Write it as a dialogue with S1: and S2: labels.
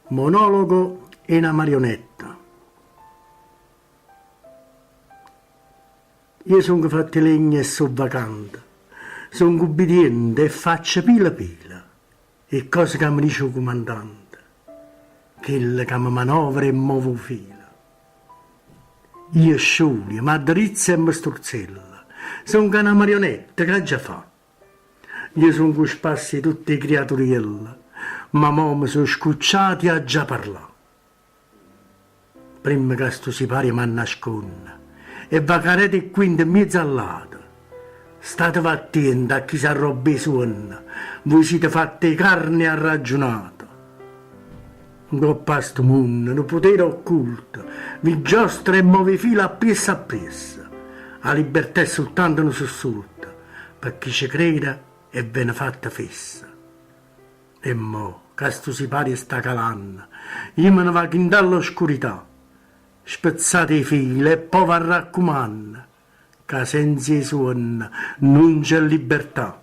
S1: Monologo e una marionetta. Io sono fatto legno e sono vacante, sono ubbidiente e faccio pila pila. E cosa che mi dice il comandante, quella che mi manovra e muove fila. Io sciolio, ma drizza e mi sturzella, sono una marionetta che già fa. Io sono con spassi tutte le creaturielle, ma mo mi sono scucciati a già parlare. Prima che sto sipario mi nasconde e vacarete quindi in mezzo al lato. State attenti a chi si arrobba i suoni, voi siete fatti carne a ragionata. Un coppa a sto mondo, un potere occulto, vi giostra e muove fila a piessa. La libertà è soltanto un sussulto, per chi ci crede e viene fatta fessa. E mo', che sto sipario sta calando, io me ne vado in dall'oscurità, spezzate i fili e poi va raccomando, che senza i suoni non c'è libertà.